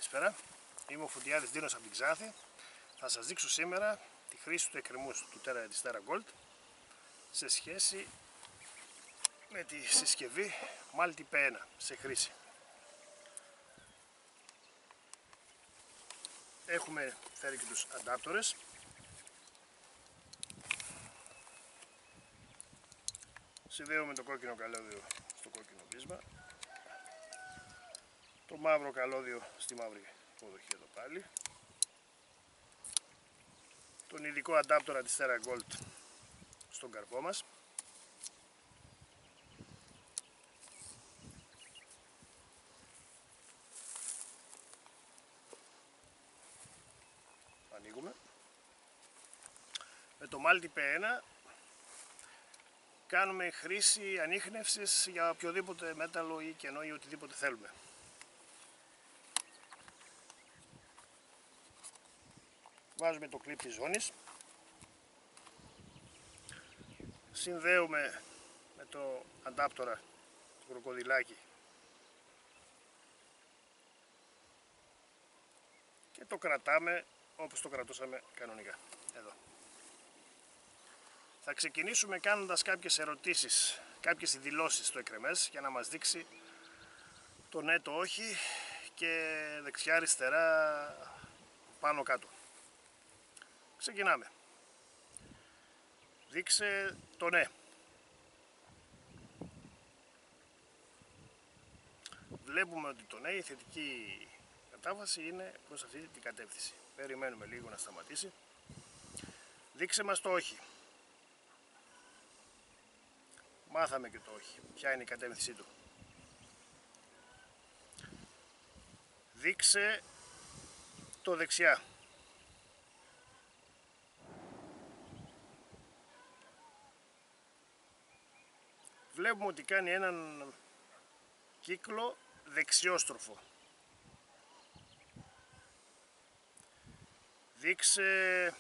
Καλησπέρα, είμαι ο Φωτιάδης Δίνος από την Ξάνθη. Θα σας δείξω σήμερα τη χρήση του εκκρεμούς της TerraGold σε σχέση με τη συσκευή Multi-P1 σε χρήση. Έχουμε φέρει και τους αντάπτορες. Συνδέουμε το κόκκινο καλώδιο στο κόκκινο πείσμα, το μαύρο καλώδιο στη μαύρη υποδοχή εδώ πάλι, τον ειδικό αντάπτορα της TerraGold στον καρπό μας, ανοίγουμε. Με το Multi-P1 κάνουμε χρήση ανίχνευσης για οποιοδήποτε μέταλλο ή κενό ή οτιδήποτε θέλουμε. Βάζουμε το κλίπ της ζώνης, συνδέουμε με το αντάπτορα το κροκοδιλάκι και το κρατάμε όπως το κρατούσαμε κανονικά. Εδώ. Θα ξεκινήσουμε κάνοντας κάποιες ερωτήσεις, κάποιες δηλώσεις στο εκρεμές για να μας δείξει το ναι, το όχι και δεξιά, αριστερά, πάνω, κάτω. Ξεκινάμε. Δείξε το ναι. Βλέπουμε ότι το ναι, η θετική κατάβαση είναι προς αυτή την κατεύθυνση. Περιμένουμε λίγο να σταματήσει. Δείξε μας το όχι. Μάθαμε και το όχι. Ποια είναι η κατεύθυνσή του. Δείξε το δεξιά. Βλέπουμε ότι κάνει έναν κύκλο δεξιόστροφο. Δείξε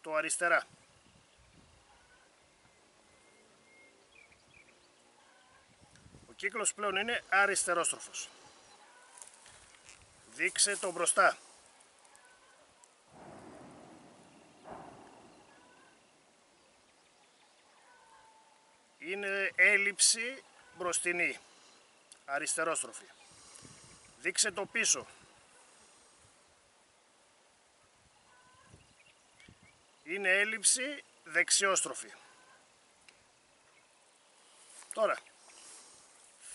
το αριστερά. Ο κύκλος πλέον είναι αριστερόστροφος. Δείξε το μπροστά. Είναι έλλειψη μπροστινή, αριστερόστροφη. Δείξε το πίσω. Είναι έλλειψη δεξιόστροφη. Τώρα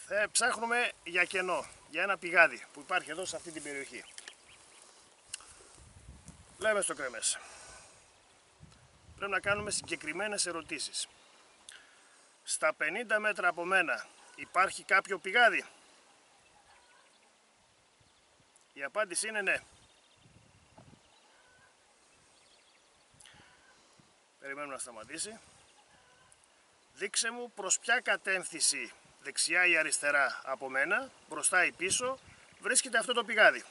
θα ψάχνουμε για κενό, για ένα πηγάδι που υπάρχει εδώ σε αυτή την περιοχή. Λέμε στο κρεμές. Πρέπει να κάνουμε συγκεκριμένες ερωτήσεις. Στα 50 μέτρα από μένα υπάρχει κάποιο πηγάδι? Η απάντηση είναι ναι. Περιμένουμε να σταματήσει. Δείξε μου προς ποια κατεύθυνση, δεξιά ή αριστερά από μένα, μπροστά ή πίσω, βρίσκεται αυτό το πηγάδι.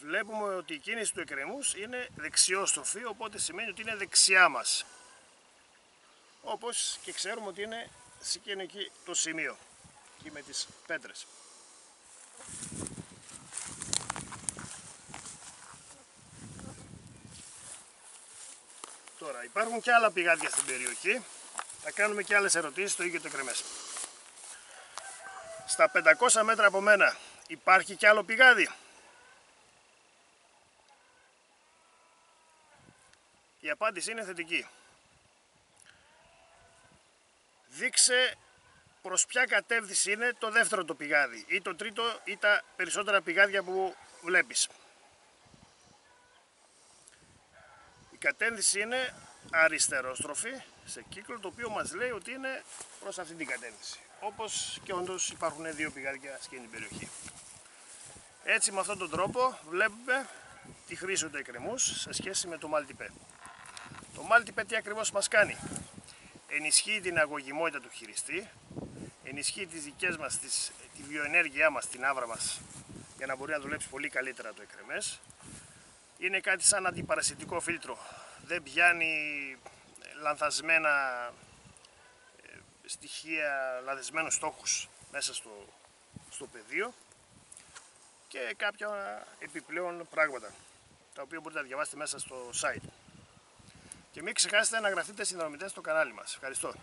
Βλέπουμε ότι η κίνηση του εκκρεμούς είναι δεξιόστροφη, οπότε σημαίνει ότι είναι δεξιά μας. Όπως και ξέρουμε ότι είναι εκεί το σημείο, εκεί με τις πέτρες. Τώρα υπάρχουν και άλλα πηγάδια στην περιοχή, θα κάνουμε και άλλες ερωτήσεις στο ίδιο το εκκρεμές. Στα 500 μέτρα από μένα υπάρχει και άλλο πηγάδι? Η απάντηση είναι θετική. Δείξε προς ποια κατεύθυνση είναι το δεύτερο το πηγάδι, ή το τρίτο ή τα περισσότερα πηγάδια που βλέπεις. Η κατεύθυνση είναι αριστερόστροφη σε κύκλο, το οποίο μας λέει ότι είναι προς αυτή την κατεύθυνση. Όπως και όντως υπάρχουν δύο πηγάδια σε εκείνη την περιοχή. Έτσι, με αυτόν τον τρόπο βλέπουμε τη χρήση του εκκρεμούς σε σχέση με το Multi-P. Το Multi-P τι ακριβώς μας κάνει? Ενισχύει την αγωγημότητα του χειριστή, ενισχύει τις δικές μας, τη βιοενέργειά μας, την άβρα μας, για να μπορεί να δουλέψει πολύ καλύτερα το εκκρεμές. Είναι κάτι σαν αντιπαρασιτικό φίλτρο. Δεν πιάνει λανθασμένα στοιχεία, λανθασμένους στόχους μέσα στο πεδίο και κάποια επιπλέον πράγματα τα οποία μπορείτε να διαβάσετε μέσα στο site. Και μην ξεχάσετε να γραφτείτε συνδρομητές στο κανάλι μας. Ευχαριστώ.